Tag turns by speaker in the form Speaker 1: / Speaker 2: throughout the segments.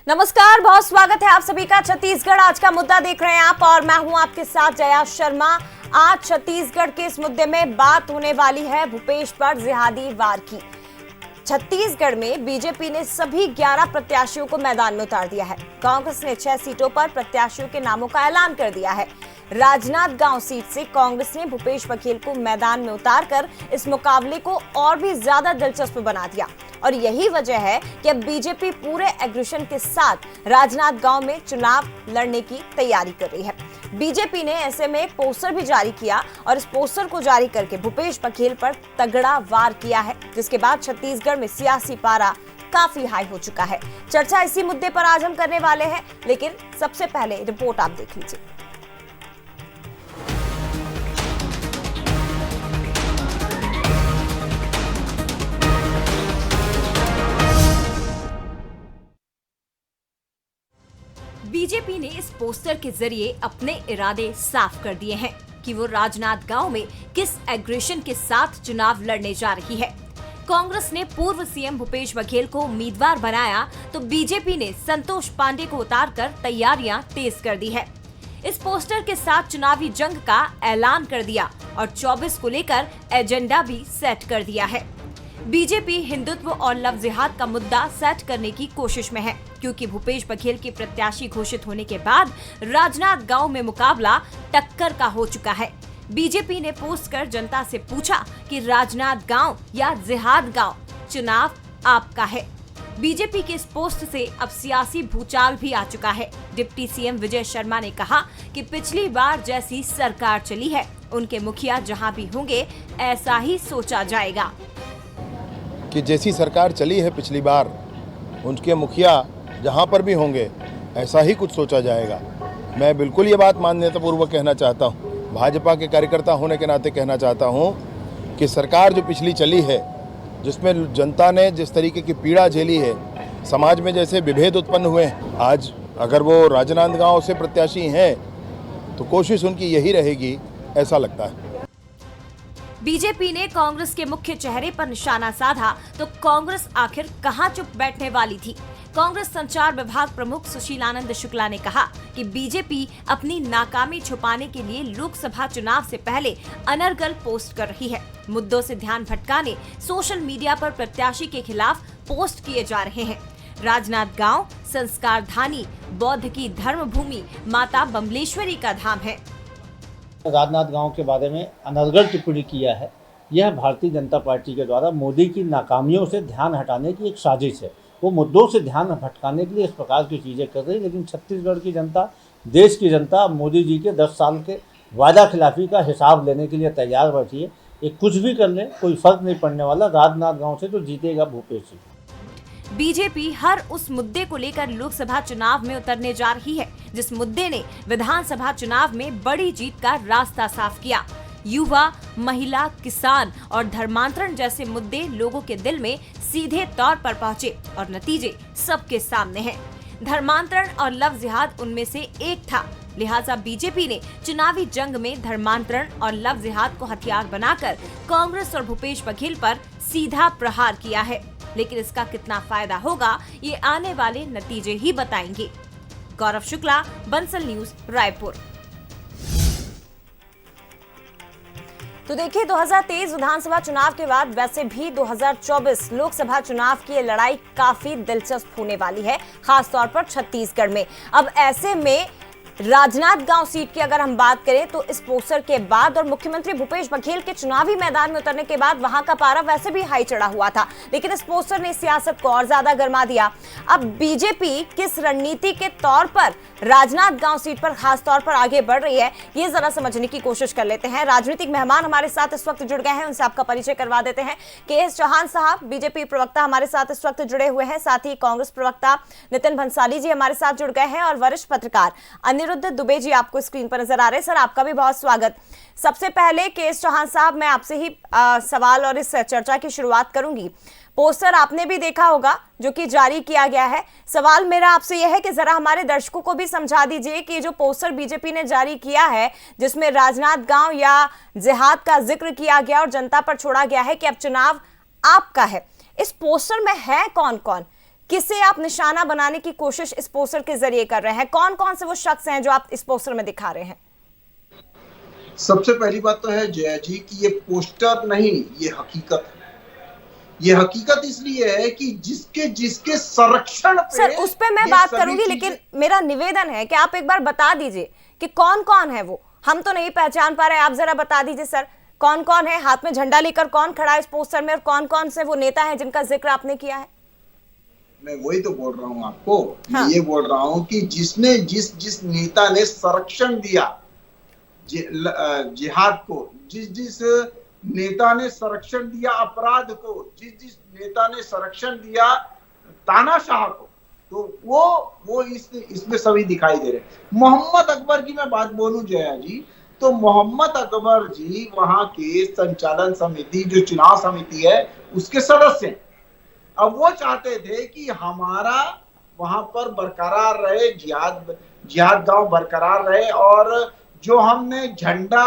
Speaker 1: नमस्कार, बहुत स्वागत है आप सभी का। छत्तीसगढ़ आज का मुद्दा देख रहे हैं आप और मैं हूं आपके साथ जया शर्मा। आज छत्तीसगढ़ के इस मुद्दे में बात होने वाली है भूपेश पर जिहादी वार की। छत्तीसगढ़ में बीजेपी ने सभी 11 प्रत्याशियों को मैदान में उतार दिया है। कांग्रेस ने 6 सीटों पर प्रत्याशियों के नामों का ऐलान कर दिया है। राजनांदगांव सीट से कांग्रेस ने भूपेश बघेल को मैदान में उतारकर इस मुकाबले को और भी ज्यादा दिलचस्प बना दिया और यही वजह है कि अब बीजेपी पूरे एग्रेशन के साथ राजनांदगांव में चुनाव लड़ने की तैयारी कर रही है। बीजेपी ने ऐसे में एक पोस्टर भी जारी किया और इस पोस्टर को जारी करके भूपेश बघेल पर तगड़ा वार किया है, जिसके बाद छत्तीसगढ़ में सियासी पारा काफी हाई हो चुका है। चर्चा इसी मुद्दे पर आज हम करने वाले हैं, लेकिन सबसे पहले रिपोर्ट आप देख लीजिए। बीजेपी ने इस पोस्टर के जरिए अपने इरादे साफ कर दिए हैं कि वो राजनांदगांव में किस एग्रेशन के साथ चुनाव लड़ने जा रही है। कांग्रेस ने पूर्व सीएम भूपेश बघेल को उम्मीदवार बनाया तो बीजेपी ने संतोष पांडे को उतारकर तैयारियां तेज कर दी है। इस पोस्टर के साथ चुनावी जंग का ऐलान कर दिया और 24 को लेकर एजेंडा भी सेट कर दिया है। बीजेपी हिंदुत्व और लव जिहाद का मुद्दा सेट करने की कोशिश में है, क्योंकि भूपेश बघेल के प्रत्याशी घोषित होने के बाद राजनांदगांव में मुकाबला टक्कर का हो चुका है। बीजेपी ने पोस्ट कर जनता से पूछा कि राजनांदगांव या जिहाद गांव, चुनाव आपका है। बीजेपी के इस पोस्ट से अब सियासी भूचाल भी आ चुका है। डिप्टी सीएम विजय शर्मा ने कहा कि पिछली बार जैसी सरकार चली है, उनके मुखिया जहां भी होंगे ऐसा ही सोचा जाएगा।
Speaker 2: कि जैसी सरकार चली है पिछली बार, उनके मुखिया जहां पर भी होंगे ऐसा ही कुछ सोचा जाएगा। मैं बिल्कुल ये बात मान्यतापूर्वक कहना चाहता हूं, भाजपा के कार्यकर्ता होने के नाते कहना चाहता हूं कि सरकार जो पिछली चली है, जिसमें जनता ने जिस तरीके की पीड़ा झेली है, समाज में जैसे विभेद उत्पन्न हुए हैं, आज अगर वो राजनांदगांव से प्रत्याशी हैं तो कोशिश उनकी यही रहेगी, ऐसा लगता है।
Speaker 1: बीजेपी ने कांग्रेस के मुख्य चेहरे पर निशाना साधा तो कांग्रेस आखिर कहां चुप बैठने वाली थी। कांग्रेस संचार विभाग प्रमुख सुशील आनंद शुक्ला ने कहा कि बीजेपी अपनी नाकामी छुपाने के लिए लोकसभा चुनाव से पहले अनर्गल पोस्ट कर रही है। मुद्दों से ध्यान भटकाने सोशल मीडिया पर प्रत्याशी के खिलाफ पोस्ट किए जा रहे हैं। राजनांदगांव संस्कारधानी बौद्ध की धर्म भूमि माता बमलेश्वरी का धाम है।
Speaker 3: राजनांदगांव के बारे में अनर्गल टिप्पणी किया है। यह भारतीय जनता पार्टी के द्वारा मोदी की नाकामियों से ध्यान हटाने की एक साजिश है। वो मुद्दों से ध्यान भटकाने के लिए इस प्रकार की चीज़ें कर रही है, लेकिन छत्तीसगढ़ की जनता, देश की जनता मोदी जी के 10 साल के वादा खिलाफी का हिसाब लेने के लिए तैयार बैठी है। ये कुछ भी कर ले, कोई फर्क नहीं पड़ने वाला। राजनांदगांव से तो जीतेगा भूपेश जी।
Speaker 1: बीजेपी हर उस मुद्दे को लेकर लोकसभा चुनाव में उतरने जा रही है जिस मुद्दे ने विधानसभा चुनाव में बड़ी जीत का रास्ता साफ किया। युवा, महिला, किसान और धर्मांतरण जैसे मुद्दे लोगों के दिल में सीधे तौर पर पहुंचे और नतीजे सबके सामने हैं। धर्मांतरण और लव जिहाद उनमें से एक था, लिहाजा बीजेपी ने चुनावी जंग में धर्मांतरण और लव जिहाद को हथियार बनाकर कांग्रेस और भूपेश बघेल पर सीधा प्रहार किया है। लेकिन इसका कितना फायदा होगा, ये आने वाले नतीजे ही बताएंगे। गौरव शुक्ला, बंसल न्यूज, रायपुर। तो देखिए, 2023 विधानसभा चुनाव के बाद वैसे भी 2024 लोकसभा चुनाव की लड़ाई काफी दिलचस्प होने वाली है, खासतौर पर छत्तीसगढ़ में। अब ऐसे में राजनांदगांव सीट की अगर हम बात करें तो इस पोस्टर के बाद और मुख्यमंत्री भूपेश बघेल के चुनावी मैदान में उतरने के बाद वहां का पारा वैसे भी हाई चढ़ा हुआ था, लेकिन इस पोस्टर ने सियासत को और ज्यादा गर्मा दिया। अब बीजेपी किस रणनीति के तौर पर राजनांदगांव सीट पर खास तौर पर आगे बढ़ रही है, ये जरा समझने की कोशिश कर लेते हैं। राजनीतिक मेहमान हमारे साथ इस वक्त जुड़ गए हैं, उनसे आपका परिचय करवा देते हैं। के.एस. चौहान साहब, बीजेपी प्रवक्ता, हमारे साथ इस वक्त जुड़े हुए हैं। साथ ही कांग्रेस प्रवक्ता नितिन भंसाली जी हमारे साथ जुड़ गए हैं और वरिष्ठ पत्रकार अनिरुद्ध दुबे जी आपको स्क्रीन पर नजर आ रहे हैं। सर, आपका भी बहुत स्वागत। सबसे पहले के.एस. चौहान साहब, मैं आपसे ही सवाल और इस चर्चा की शुरुआत करूंगी। पोस्टर आपने भी देखा होगा जो कि जारी किया गया है। सवाल मेरा आपसे यह है कि जरा हमारे दर्शकों को भी समझा दीजिए कि जो पोस्टर बीजेपी ने जारी किया है, जिसमें राजनांदगांव या जिहाद का जिक्र किया गया और जनता पर छोड़ा गया है कि अब चुनाव आपका है, इस पोस्टर में है कौन कौन, किसे आप निशाना बनाने की कोशिश इस पोस्टर के जरिए कर रहे हैं? कौन कौन से वो शख्स हैं जो आप इस पोस्टर में दिखा रहे हैं?
Speaker 4: सबसे पहली बात तो है जया जी कि ये पोस्टर नहीं, ये हकीकत है। ये हकीकत इसलिए है कि जिसके जिसके संरक्षण पे
Speaker 1: सर उस पे मैं
Speaker 4: ये
Speaker 1: बात
Speaker 4: सभी
Speaker 1: करूंगी,
Speaker 4: चीजें-
Speaker 1: लेकिन मेरा निवेदन है कि आप एक बार बता दीजिए कि कौन कौन है वो। हम तो नहीं पहचान पा रहे, आप जरा बता दीजिए सर, कौन कौन है, हाथ में झंडा लेकर कौन खड़ा है इस पोस्टर में, और कौन कौन से वो नेता हैं जिनका जिक्र आपने किया है?
Speaker 4: मैं वही तो बोल रहा हूँ आपको।
Speaker 1: हाँ।
Speaker 4: मैं ये बोल रहा हूँ कि जिसने जिस नेता ने संरक्षण दिया जिहाद को, जिस नेता ने संरक्षण दिया अपराध को, जिस नेता ने संरक्षण दिया तानाशाह को, तो वो इसमें सभी दिखाई दे रहे। मोहम्मद अकबर की मैं बात बोलूं जया जी, तो मोहम्मद अकबर जी वहां के संचालन समिति, जो चुनाव समिति है, उसके सदस्य हैं। अब वो चाहते थे कि हमारा वहां पर बरकरार रहे, जिहाद गांव बरकरार रहे, और जो हमने झंडा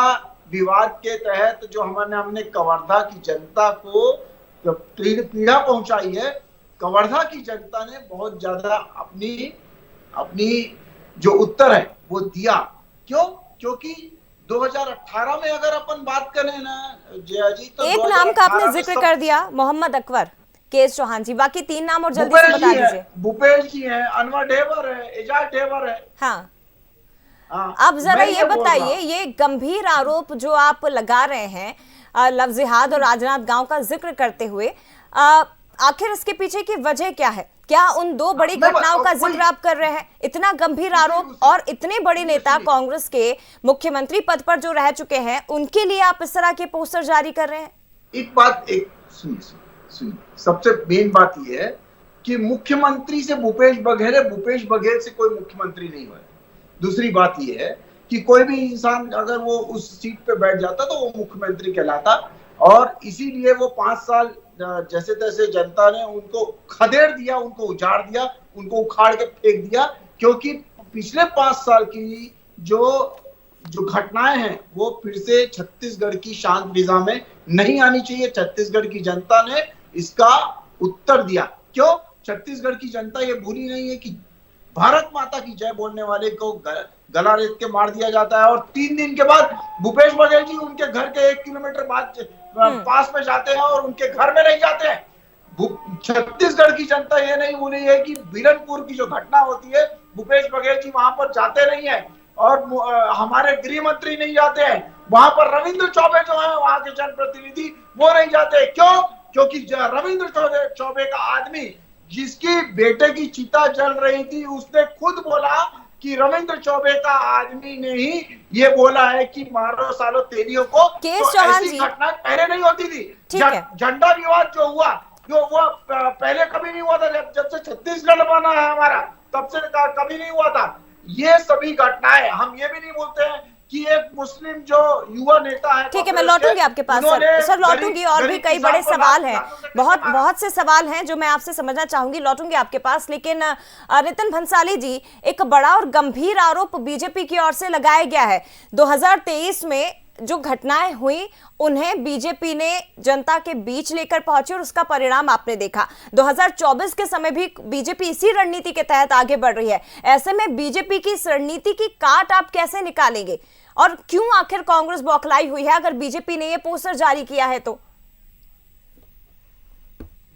Speaker 4: विवाद के तहत जो हमने कवर्धा की जनता को पीड़ा पहुंचाई है, कवर्धा की जनता ने बहुत ज्यादा अपनी जो उत्तर है वो दिया। क्यों? क्योंकि 2018 में अगर अपन बात करें ना जया जी, तो
Speaker 1: एक नाम का आपने जिक्र कर दिया, मोहम्मद अकबर, केएस चौहान जी, बाकी 3 नाम और जल्दी से बता दीजिए।
Speaker 4: भूपेश जी है, अनवर ढेबर है, एजाज ढेबर है।
Speaker 1: हाँ,
Speaker 4: हाँ,
Speaker 1: अब जरा
Speaker 4: मैं
Speaker 1: ये
Speaker 4: बोल रहा
Speaker 1: बताइए,
Speaker 4: हूं।
Speaker 1: ये गंभीर आरोप जो आप लगा रहे हैं लव जिहाद और राजनांद गांव का जिक्र करते हुए, आखिर इसके पीछे की वजह क्या है? क्या उन 2 बड़ी घटनाओं का जिक्र आप कर रहे हैं? इतना गंभीर आरोप, और इतने बड़े नेता कांग्रेस के मुख्यमंत्री पद पर जो रह चुके हैं, उनके लिए आप इस तरह के पोस्टर जारी कर रहे हैं?
Speaker 4: एक सुनिए, सबसे मेन बात यह है कि मुख्यमंत्री से भूपेश बघेल से कोई मुख्यमंत्री नहीं हुआ। दूसरी बात यह है कि कोई भी इंसान अगर वो उस सीट पे बैठ जाता तो वो मुख्यमंत्री कहलाता, और इसीलिए वो 5 साल जैसे तैसे जनता ने उनको खदेड़ दिया, उनको उजाड़ दिया, उनको उखाड़ के फेंक दिया, क्योंकि पिछले 5 साल की जो घटनाएं हैं वो फिर से छत्तीसगढ़ की शांत फिजा में नहीं आनी चाहिए। छत्तीसगढ़ की जनता ने इसका उत्तर दिया। क्यों? छत्तीसगढ़ की जनता ये भूली नहीं है कि भारत माता की जय बोलने वाले को गला रेत के मार दिया जाता है, और 3 दिन के बाद भूपेश बघेल जी उनके घर के 1 किलोमीटर पास में जाते हैं और उनके घर में नहीं जाते हैं। छत्तीसगढ़ की जनता ये नहीं भूली है कि बिरनपुर की जो घटना होती है, भूपेश बघेल जी वहां पर जाते नहीं है, और हमारे गृह मंत्री नहीं जाते हैं वहां पर। रविंद्र चौबे जो है वहां के जनप्रतिनिधि, वो नहीं जाते। क्यों? क्योंकि रविंद्र चौबे का आदमी, जिसकी बेटे की चिता जल रही थी, उसने खुद बोला कि रविंद्र चौबे का आदमी ने ही ये बोला है कि मारो सालो तेलियों को।
Speaker 1: केएस चौहान
Speaker 4: ऐसी
Speaker 1: जी,
Speaker 4: घटना पहले नहीं होती थी।
Speaker 1: ठीक है।
Speaker 4: झंडा विवाद जो हुआ, जो वो पहले कभी नहीं हुआ था। जब से छत्तीसगढ़ बना है हमारा, तब से कभी नहीं हुआ था। ये सभी घटनाएं, हम ये भी नहीं बोलते हैं कि एक मुस्लिम जो युवा नेता है।
Speaker 1: ठीक है, मैं लौटूंगी आपके पास सर लौटूंगी, और भी कई बड़े सवाल हैं, बहुत से सवाल हैं जो मैं आपसे समझना चाहूंगी, लौटूंगी आपके पास। लेकिन नितिन भंसाली जी, एक बड़ा और गंभीर आरोप बीजेपी की ओर से लगाया गया है। 2023 में जो घटनाएं हुई, उन्हें बीजेपी ने जनता के बीच लेकर पहुंची, और उसका परिणाम आपने देखा। 2024 के समय भी बीजेपी इसी रणनीति के तहत आगे बढ़ रही है। ऐसे में बीजेपी की इस रणनीति की काट आप कैसे निकालेंगे, और क्यों आखिर कांग्रेस बौखलाई हुई है अगर बीजेपी ने ये पोस्टर जारी किया है तो?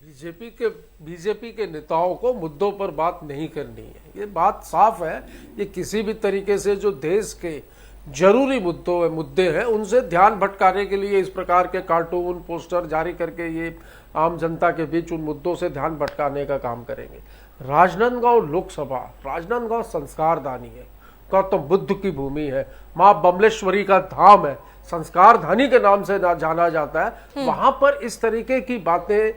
Speaker 5: बीजेपी के नेताओं को मुद्दों पर बात नहीं करनी है, ये बात साफ है। ये किसी भी तरीके से जो देश के जरूरी मुद्दे हैं उनसे ध्यान भटकाने के लिए इस प्रकार के कार्टून पोस्टर जारी करके ये आम जनता के बीच उन मुद्दों से ध्यान भटकाने का काम करेंगे। राजनांदगांव लोकसभा, राजनांदगांव संस्कारदानी है, गौतम बुद्ध की भूमि है, माँ बमलेश्वरी का धाम है, संस्कारधानी के नाम से जाना जाता है। वहां पर इस तरीके की बातें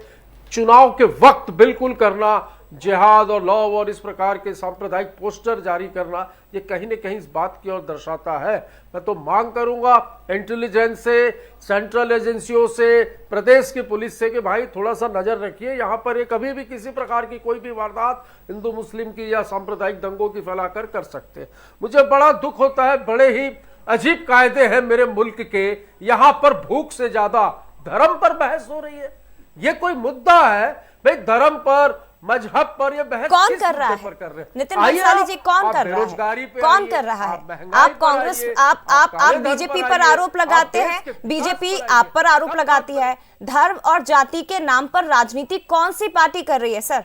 Speaker 5: चुनाव के वक्त बिल्कुल करना, जिहाद और लॉ और इस प्रकार के सांप्रदायिक पोस्टर जारी करना, ये कहीं न कहीं इस बात की ओर दर्शाता है। मैं तो मांग करूंगा इंटेलिजेंस से, सेंट्रल एजेंसियों से, प्रदेश की पुलिस से कि भाई थोड़ा सा नजर रखिए, यहाँ पर ये कभी भी किसी प्रकार की कोई भी वारदात हिंदू मुस्लिम की या सांप्रदायिक दंगों की फैलाकर कर सकते हैं। मुझे बड़ा दुख होता है, बड़े ही अजीब कायदे हैं मेरे मुल्क के, यहाँ पर भूख से ज्यादा धर्म पर बहस हो रही है। ये कोई मुद्दा है भाई? धर्म पर, मजहब पर ये बहस
Speaker 1: कौन
Speaker 5: किस
Speaker 1: कर रहा
Speaker 5: मुद्दे
Speaker 1: है?
Speaker 5: पर कर रहे हैं?
Speaker 1: नितिन
Speaker 5: आइए
Speaker 1: भंसाली
Speaker 5: आप-
Speaker 1: जी, कौन
Speaker 5: आप
Speaker 1: कर रहा
Speaker 5: बेरोजगारी
Speaker 1: है?
Speaker 5: पे
Speaker 1: कौन
Speaker 5: आइए,
Speaker 1: कर रहा है?
Speaker 5: आप महंगाई
Speaker 1: आप
Speaker 5: पर
Speaker 1: कांग्रेस,
Speaker 5: आइए,
Speaker 1: आप
Speaker 5: काले धन
Speaker 1: बीजेपी
Speaker 5: पर
Speaker 1: पर
Speaker 5: आइए,
Speaker 1: आरोप लगाते
Speaker 5: आप
Speaker 1: हैं,
Speaker 5: देश के
Speaker 1: बीजेपी
Speaker 5: विकास पर
Speaker 1: आप पर
Speaker 5: आइए।
Speaker 1: आरोप
Speaker 5: सब
Speaker 1: लगाती
Speaker 5: बात
Speaker 1: है। धर्म और जाति के नाम पर राजनीति कौन सी पार्टी कर रही है सर,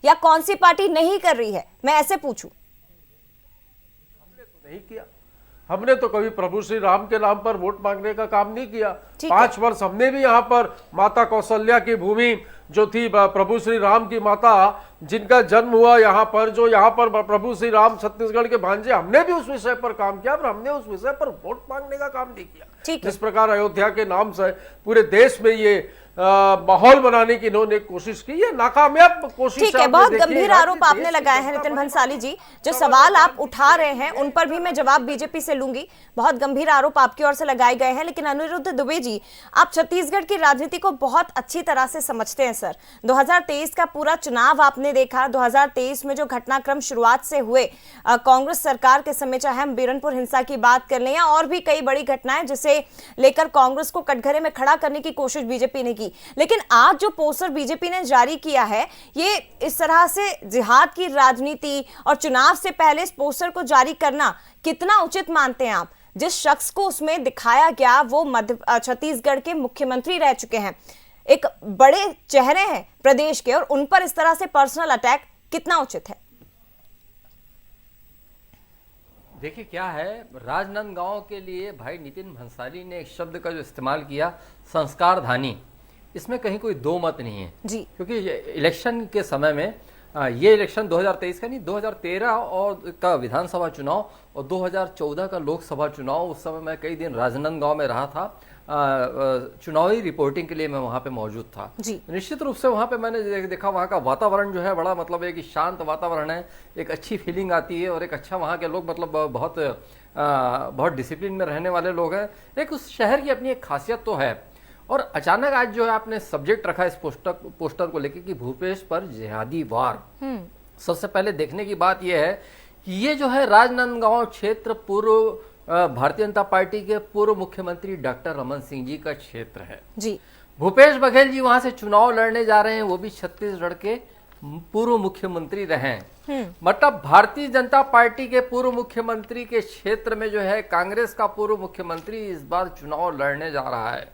Speaker 1: या कौन सी पार्टी नहीं कर रही है, मैं ऐसे पूछूं।
Speaker 5: नहीं किया हमने तो कभी प्रभु श्री राम के नाम पर वोट मांगने का काम नहीं किया।
Speaker 1: ठीक
Speaker 5: 5 वर्ष हमने भी यहाँ पर माता कौशल्या की भूमि जो थी प्रभु श्री राम की माता जिनका जन्म हुआ यहाँ पर, जो यहाँ पर प्रभु श्री राम छत्तीसगढ़ के भांजे, हमने भी उस विषय पर काम किया, पर हमने उस विषय पर वोट मांगने का काम नहीं किया।
Speaker 1: ठीक है।
Speaker 5: जिस प्रकार अयोध्या के नाम से पूरे देश में ये माहौल बनाने की इन्होंने कोशिश की, ये नाकामयाब कोशिश
Speaker 1: ठीक है,
Speaker 5: आपने
Speaker 1: बहुत
Speaker 5: देखी
Speaker 1: गंभीर
Speaker 5: है।
Speaker 1: आरोप आपने लगाए हैं नितिन भंसाली जी। जो सवाल आप उठा रहे हैं उन पर भी मैं जवाब बीजेपी से लूंगी। बहुत गंभीर आरोप आपकी ओर से लगाए गए हैं, लेकिन अनिरुद्ध दुबे जी, आप छत्तीसगढ़ की राजनीति को बहुत अच्छी तरह से समझते हैं सर। 2023 का पूरा चुनाव आपने देखा। 2023 में जो घटनाक्रम शुरुआत से हुए कांग्रेस सरकार के समय, चाहे हम बीरनपुर हिंसा की बात कर लें या और भी कई बड़ी घटनाएं जिसे लेकर कांग्रेस को कटघरे में खड़ा करने की कोशिश बीजेपी ने की, लेकिन आज जो पोस्टर बीजेपी ने जारी किया है, ये इस तरह से जिहाद की राजनीति और चुनाव से पहले इस पोस्टर को जारी करना कितना उचित मानते हैं आप? जिस शख्स को उसमें दिखाया गया वो छत्तीसगढ़ के मुख्यमंत्री रह चुके हैं, एक बड़े चेहरे हैं प्रदेश के, और उन पर इस तरह से पर्सनल अटैक कितना उचित है?
Speaker 6: देखिए क्या है, राजनांदगांव के लिए भाई नितिन भंसाली ने एक शब्द का जो इस्तेमाल किया, संस्कारधानी, इसमें कहीं कोई दो मत नहीं है
Speaker 1: जी।
Speaker 6: क्योंकि इलेक्शन के समय में ये इलेक्शन 2023 का नहीं, 2013 और का विधानसभा चुनाव और 2014 का लोकसभा चुनाव, उस समय मैं कई दिन राजनांदगांव में रहा था, चुनावी रिपोर्टिंग के लिए मैं वहाँ पे मौजूद था।
Speaker 1: जी।
Speaker 6: निश्चित रूप से वहाँ पे मैंने देखा वहाँ का वातावरण जो है बड़ा मतलब है कि शांत वातावरण है, एक अच्छी फीलिंग आती है और एक अच्छा वहाँ के लोग मतलब बहुत डिसिप्लिन में रहने वाले लोग हैं। एक उस शहर की अपनी एक खासियत तो है। और अचानक आज जो है आपने सब्जेक्ट रखा इस पोस्टर को लेके कि भूपेश पर जिहादी वार। सबसे पहले देखने की बात यह है कि ये जो है राजनांदगांव क्षेत्र पूर्व भारतीय जनता पार्टी के पूर्व मुख्यमंत्री डॉक्टर रमन सिंह जी का क्षेत्र है
Speaker 1: जी।
Speaker 6: भूपेश बघेल जी वहां से चुनाव लड़ने जा रहे हैं, वो भी छत्तीसगढ़ के पूर्व मुख्यमंत्री रहे हैं। मतलब भारतीय जनता पार्टी के पूर्व मुख्यमंत्री के क्षेत्र में जो है कांग्रेस का पूर्व मुख्यमंत्री इस बार चुनाव लड़ने जा रहा है।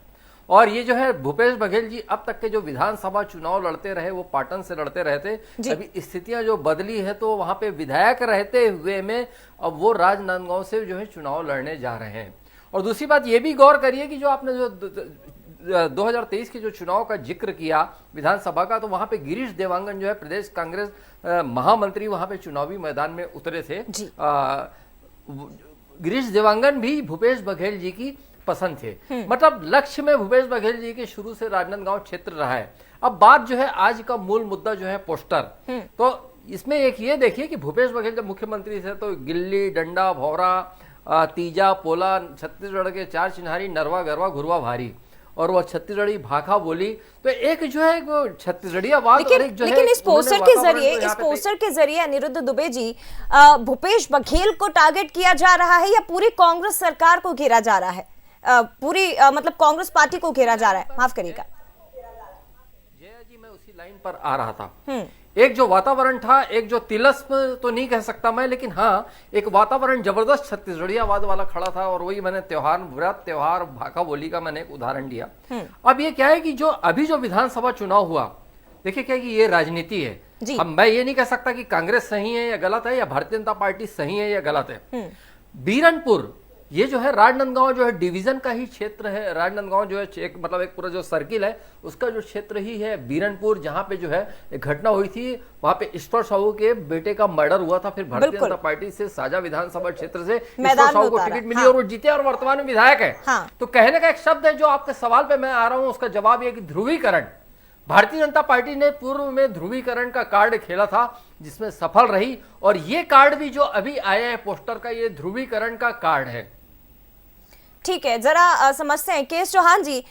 Speaker 6: और ये जो है भूपेश बघेल जी अब तक के जो विधानसभा चुनाव लड़ते रहे वो पाटन से लड़ते रहते, अभी स्थितियां जो बदली है तो वहां पे विधायक रहते हुए में अब वो राजनांदगांव से जो है चुनाव लड़ने जा रहे हैं। और दूसरी बात ये भी गौर करिए कि जो आपने जो 2023 के जो चुनाव का जिक्र किया विधानसभा का, तो वहां पे गिरीश देवांगन जो है प्रदेश कांग्रेस महामंत्री वहां पे चुनावी मैदान में उतरे थे। गिरीश देवांगन भी भूपेश बघेल जी की पसंद थे। मतलब लक्ष्य में भूपेश बघेल जी के शुरू से राजनांदगांव क्षेत्र रहा है। अब बात जो है आज का मूल मुद्दा जो है पोस्टर, तो इसमें एक ये देखिए कि भूपेश बघेल जब मुख्यमंत्री थे तो गिल्ली डंडा भौरा तीजा पोला छत्तीसगढ़ के 4 चिन्हारी नरवा गरवा घुरवा भारी, और वह छत्तीसगढ़ी भाखा बोली, तो एक जो है वो छत्तीसगढ़ी आवाज और एक जो है
Speaker 1: लेकिन इस पोस्टर के जरिए अनिरुद्ध दुबे जी, भूपेश बघेल को टारगेट किया जा रहा है या पूरी कांग्रेस सरकार को घेरा जा रहा है? पूरी मतलब कांग्रेस पार्टी को घेरा जा रहा है, माफ करिएगा।
Speaker 6: जया जी मैं उसी लाइन पर आ रहा था। एक जो वातावरण था, एक जो तिलस्म तो नहीं कह सकता मैं, लेकिन हाँ एक वातावरण जबरदस्त छत्तीसगढ़ी आवाज वाला खड़ा था, और वही मैंने व्रत त्योहार भाखा बोली का मैंने एक उदाहरण दिया। अब ये क्या है कि जो अभी जो विधानसभा चुनाव हुआ, देखिए क्या कि ये राजनीति है। हम मैं ये नहीं कह सकता कि कांग्रेस सही है या गलत है, या भारतीय जनता पार्टी सही है या गलत है। बीरनपुर ये जो है राजनांदगांव जो है डिवीजन का ही क्षेत्र है। राजनांदगांव जो है एक मतलब एक पूरा जो सर्किल है उसका जो क्षेत्र ही है बीरनपुर, जहां पे जो है एक घटना हुई थी, वहां पे ईश्वर साहू के बेटे का मर्डर हुआ था। फिर भारतीय जनता पार्टी से साझा विधानसभा क्षेत्र से ईश्वर साहू को टिकट मिली और वो जीते और वर्तमान में विधायक है। तो कहने का एक शब्द है जो आपके सवाल पे मैं आ रहा हूं, उसका जवाब ये कि ध्रुवीकरण। भारतीय जनता पार्टी ने पूर्व में ध्रुवीकरण का कार्ड खेला था जिसमें सफल रही, और ये कार्ड भी जो अभी आया है पोस्टर का, ये ध्रुवीकरण का कार्ड है।
Speaker 1: ठीक है, जरा समझते हैं केएस चौहान जी,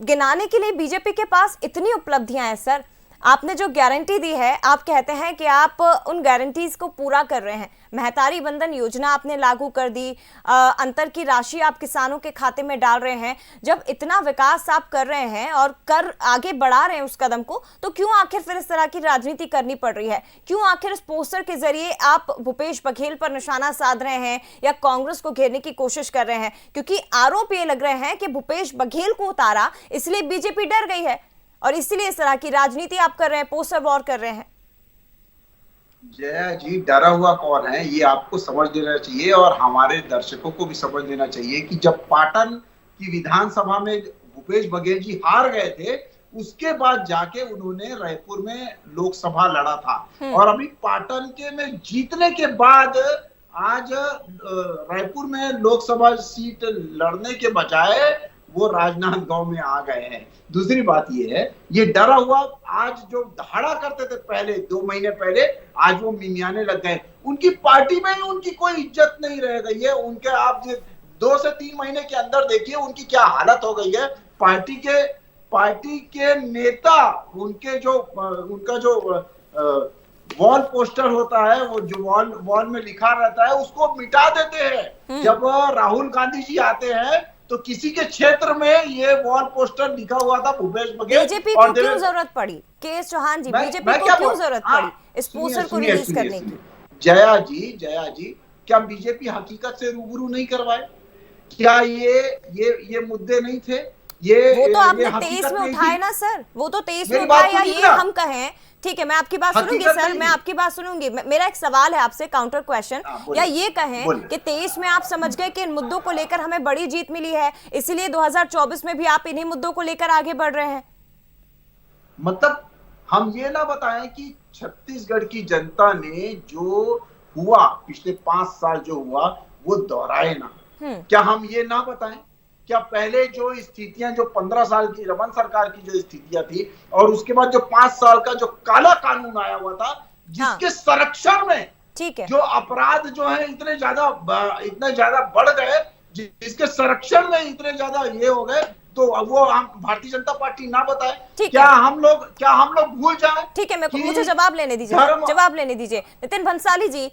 Speaker 1: गिनाने के लिए बीजेपी के पास इतनी उपलब्धियां हैं सर। आपने जो गारंटी दी है, आप कहते हैं कि आप उन गारंटीज को पूरा कर रहे हैं। महतारी बंधन योजना आपने लागू कर दी, अंतर की राशि आप किसानों के खाते में डाल रहे हैं। जब इतना विकास आप कर रहे हैं और कर आगे बढ़ा रहे हैं उस कदम को, तो क्यों आखिर फिर इस तरह की राजनीति करनी पड़ रही है? क्यों आखिर इस पोस्टर के जरिए आप भूपेश बघेल पर निशाना साध रहे हैं या कांग्रेस को घेरने की कोशिश कर रहे हैं? क्योंकि आरोप ये लग रहे हैं कि भूपेश बघेल को उतारा इसलिए बीजेपी डर गई है और इसीलिए इस तरह की राजनीति आप कर रहे हैं, पोस्टर वॉर कर रहे हैं।
Speaker 4: जया जी, डरा हुआ कौन है ये आपको समझ लेना चाहिए और हमारे दर्शकों को भी समझ लेना चाहिए कि जब पाटन की विधानसभा में भूपेश बघेल जी हार गए थे, उसके बाद जाके उन्होंने रायपुर में लोकसभा लड़ा था और अभी पाटन के में जीतने के बाद आज रायपुर में लोकसभा सीट लड़ने के बजाय वो राजनांदगांव में आ गए हैं। दूसरी बात ये है, ये डरा हुआ आज जो दहाड़ा करते थे पहले 2 महीने पहले, आज वो मिमियाने लग गए। उनकी पार्टी में ही उनकी कोई इज्जत नहीं रह गई है। उनके आप 2 से 3 महीने के अंदर देखिए उनकी क्या हालत हो गई है। पार्टी के नेता उनका जो वॉल पोस्टर होता है, वो जो वॉल में लिखा रहता है उसको मिटा देते हैं। जब राहुल गांधी जी आते हैं तो किसी के क्षेत्र में ये वॉल पोस्टर लिखा हुआ था भूपेश बघेल।
Speaker 1: बीजेपी को क्यों जरूरत पड़ी? के चौहान जी, बीजेपी को क्यों जरूरत पड़ी इस पोस्टर को रिलीज करने की?
Speaker 4: जया जी, क्या बीजेपी हकीकत से रूबरू नहीं करवाए? क्या ये मुद्दे नहीं थे?
Speaker 1: वो तो आपने 23 में उठाए ना सर, वो तो 23 में उठाए। या ये हम कहें, ठीक है मैं आपकी बात सुनूंगी सर, मैं आपकी बात सुनूंगी। मेरा एक सवाल है आपसे, काउंटर क्वेश्चन। या ये कहें कि 23 में आप समझ गए कि इन मुद्दों को लेकर हमें बड़ी जीत मिली है, इसीलिए 2024 में भी आप इन्हीं मुद्दों को लेकर आगे बढ़ रहे हैं?
Speaker 4: मतलब हम ये ना बताएं कि छत्तीसगढ़ की जनता ने जो हुआ पिछले 5 साल जो हुआ वो दोहराए ना? क्या हम ये ना बताएं? क्या पहले जो स्थितियां जो 15 साल की रमन सरकार की जो स्थितियां थी और उसके बाद जो 5 साल का जो काला कानून आया हुआ था, जिसके संरक्षण में
Speaker 1: ठीक है
Speaker 4: जो अपराध जो है इतने ज्यादा बढ़ गए, जिसके संरक्षण में इतने ज्यादा ये हो गए, तो वो हम भारतीय जनता पार्टी ना बताए? क्या हम लोग भूल जाए?
Speaker 1: ठीक है, मुझे जवाब लेने दीजिए। नितिन भंसाली जी,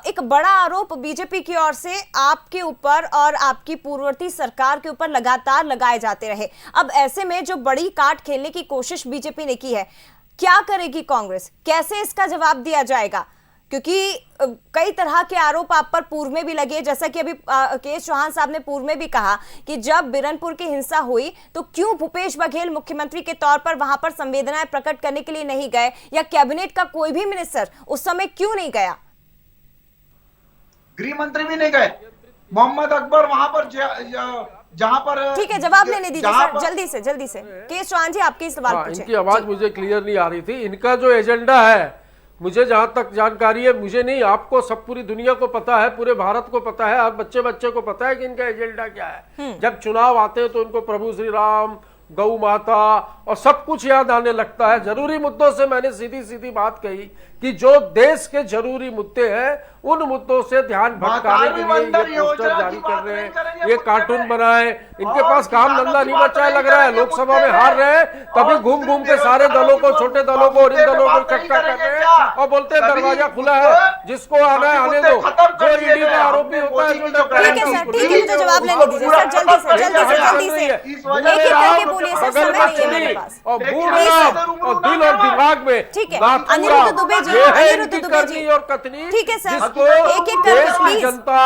Speaker 1: एक बड़ा आरोप बीजेपी की ओर से आपके ऊपर और आपकी पूर्ववर्ती सरकार के ऊपर लगातार लगाए जाते रहे। अब ऐसे में जो बड़ी कार्ड खेलने की कोशिश बीजेपी ने की है, क्या करेगी कांग्रेस? कैसे इसका जवाब दिया जाएगा? क्योंकि कई तरह के आरोप आप पर पूर्व में भी लगे, जैसा कि अभी के चौहान साहब ने पूर्व में भी कहा कि जब बिरनपुर की हिंसा हुई तो क्यों भूपेश बघेल मुख्यमंत्री के तौर पर वहां पर संवेदनाएं प्रकट करने के लिए नहीं गए, या कैबिनेट का कोई भी मिनिस्टर उस समय क्यों नहीं गया?
Speaker 4: गृह मंत्री भी नहीं गए, मोहम्मद अकबर वहां पर जहां पर।
Speaker 1: ठीक है, जवाब लेने दीजिए सर, जल्दी से। के चौहान जी, आपके सवाल पूछे।
Speaker 5: इनकी आवाज मुझे क्लियर नहीं आ रही थी। इनका जो एजेंडा है, मुझे जहां तक जानकारी है, मुझे नहीं, आपको सब पूरी दुनिया को पता है, पूरे भारत को पता है, आप बच्चे को पता है कि इनका एजेंडा क्या है। जब चुनाव आते हैं तो इनको प्रभु श्री राम, गौ माता और सब कुछ याद आने लगता है। जरूरी मुद्दों से मैंने सीधी बात कही कि जो देश के जरूरी मुद्दे हैं उन मुद्दों से ध्यान भटकाने के लिए ये पोस्टर जारी कर रहे हैं, ये कार्टून बनाए। इनके पास काम धंधा नहीं बचा है, लग रहा है लोकसभा में हार रहे हैं तभी घूम के सारे दलों को, छोटे दलों को और इन दलों को इकट्ठा कर रहे हैं और बोलते हैं दरवाजा खुला है, जिसको आना है आने दो। जो ईडी का आरोपी होता है,
Speaker 1: ठीक है सर, ठीक है, मुझे जवाब लेने दीजिए सर, जल्दी से एक करके बोलिए सर, समय नहीं है मेरे पास।
Speaker 5: और और दिल और दिमाग में
Speaker 1: ठीक है, अनिरुद्ध दुबे जी,
Speaker 5: और कथनी,
Speaker 1: ठीक है सर,
Speaker 5: जिसको देश की जनता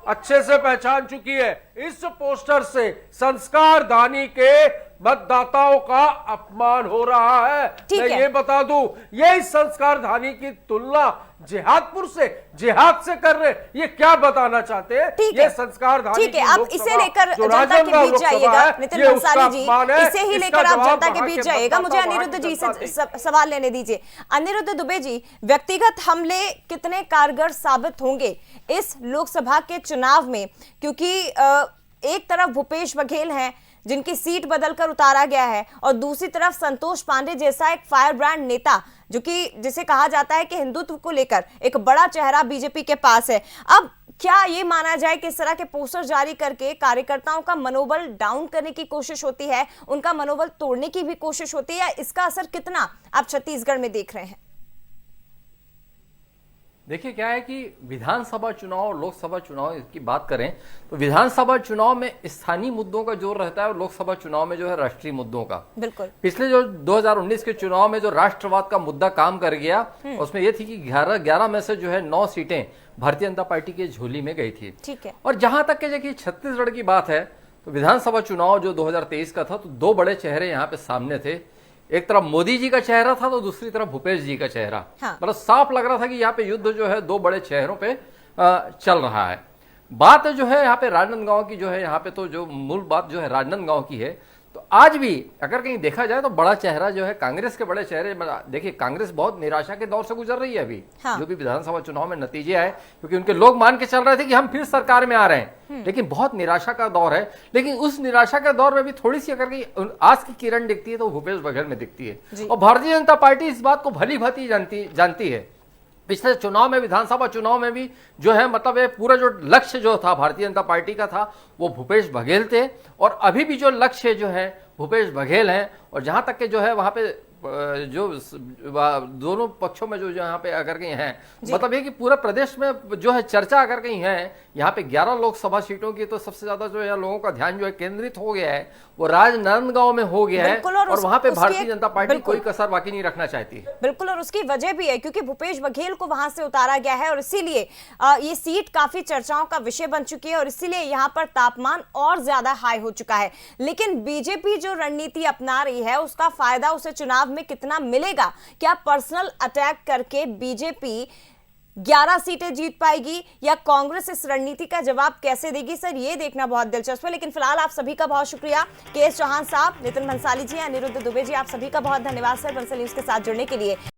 Speaker 5: अच्छे से पहचान चुकी है। इस पोस्टर से संस्कारदानी के मतदाताओं का अपमान हो रहा है। मैं ये बता दूं, ये इस संस्कारदानी की तुलना जिहादपुर से, जिहाद से कर रहे, ये क्या बताना चाहते हैं? ये संस्कारदानी,
Speaker 1: ठीक है, आप इसे लेकर जनता के बीच जाइएगा। नितिन भंसाली जी, इसे ही लेकर आप जनता के बीच जाइएगा। मुझे अनिरुद्ध जी से सवाल लेने दीजिए। अनिरुद्ध दुबे जी, व्यक्तिगत हमले कितने कारगर साबित होंगे इस लोकसभा के चुनाव में? क्योंकि एक तरफ भूपेश बघेल हैं जिनकी सीट बदलकर उतारा गया है, और दूसरी तरफ संतोष पांडे जैसा एक फायर ब्रांड नेता जो कि जिसे कहा जाता है कि हिंदुत्व को लेकर एक बड़ा चेहरा बीजेपी के पास है। अब क्या ये माना जाए कि इस तरह के पोस्टर जारी करके कार्यकर्ताओं का मनोबल डाउन करने की कोशिश होती है, उनका मनोबल तोड़ने की भी कोशिश होती है, या इसका असर कितना आप छत्तीसगढ़ में देख रहे हैं?
Speaker 6: देखिए क्या है कि विधानसभा चुनाव और लोकसभा चुनाव की बात करें तो विधानसभा चुनाव में स्थानीय मुद्दों का जोर रहता है और लोकसभा चुनाव में जो है राष्ट्रीय मुद्दों का।
Speaker 1: बिल्कुल।
Speaker 6: पिछले जो 2019 के चुनाव में जो राष्ट्रवाद का मुद्दा काम कर गया उसमें यह थी कि 11 में से जो है 9 सीटें भारतीय जनता पार्टी की झोली में गई थी।
Speaker 1: ठीक है।
Speaker 6: और जहां तक के देखिए छत्तीसगढ़ की बात है तो विधानसभा चुनाव जो 2023 का था तो 2 बड़े चेहरे यहाँ पे सामने थे। एक तरफ मोदी जी का चेहरा था तो दूसरी तरफ भूपेश जी का चेहरा।
Speaker 1: हाँ।
Speaker 6: मतलब साफ लग रहा था कि यहाँ पे युद्ध जो है 2 बड़े चेहरों पे चल रहा है। बात जो है यहाँ पे राजनांदगांव की जो है, यहाँ पे तो जो मूल बात जो है राजनांदगांव की है, तो आज भी अगर कहीं देखा जाए तो बड़ा चेहरा जो है कांग्रेस के बड़े चेहरे, देखिए कांग्रेस बहुत निराशा के दौर से गुजर रही है अभी।
Speaker 1: हाँ।
Speaker 6: जो भी विधानसभा चुनाव में नतीजे आए, क्योंकि उनके लोग मान के चल रहे थे कि हम फिर सरकार में आ रहे हैं, लेकिन बहुत निराशा का दौर है। लेकिन उस निराशा के दौर में भी थोड़ी सी अगर कहीं आज की किरण दिखती है तो भूपेश बघेल में दिखती है। और भारतीय जनता पार्टी इस बात को भली भांति जानती है। पिछले चुनाव में, विधानसभा चुनाव में भी जो है मतलब ये पूरा जो लक्ष्य जो था भारतीय जनता पार्टी का था वो भूपेश बघेल थे, और अभी भी जो लक्ष्य जो है भूपेश बघेल हैं। और जहां तक के जो है वहां पे जो दोनों पक्षों में जो यहाँ पे अगर कहीं है, मतलब ये कि पूरे प्रदेश में जो है चर्चा अगर कहीं है, यहाँ पे 11 लोकसभा सीटों की तो सबसे ज्यादा जो है लोगों का ध्यान जो है केंद्रित हो गया है वो राजनांदगांव में हो गया है। और वहां पे भारतीय जनता पार्टी कोई कसर बाकी नहीं रखना चाहती है।
Speaker 1: बिल्कुल, और उसकी वजह भी है क्योंकि भूपेश बघेल को वहां से उतारा गया है और इसीलिए ये सीट काफी चर्चाओं का विषय बन चुकी है और इसीलिए यहाँ पर तापमान और ज्यादा हाई हो चुका है। लेकिन बीजेपी जो रणनीति अपना रही है उसका फायदा उसे चुनाव में कितना मिलेगा? क्या पर्सनल अटैक करके बीजेपी 11 सीटें जीत पाएगी या कांग्रेस इस रणनीति का जवाब कैसे देगी? सर, ये देखना बहुत दिलचस्प है। लेकिन फिलहाल आप सभी का बहुत शुक्रिया, के एस चौहान साहब, नितिन भंसाली जी, अनिरुद्ध दुबे जी, आप सभी का बहुत धन्यवाद सर बंसल न्यूज के साथ जुड़ने के लिए।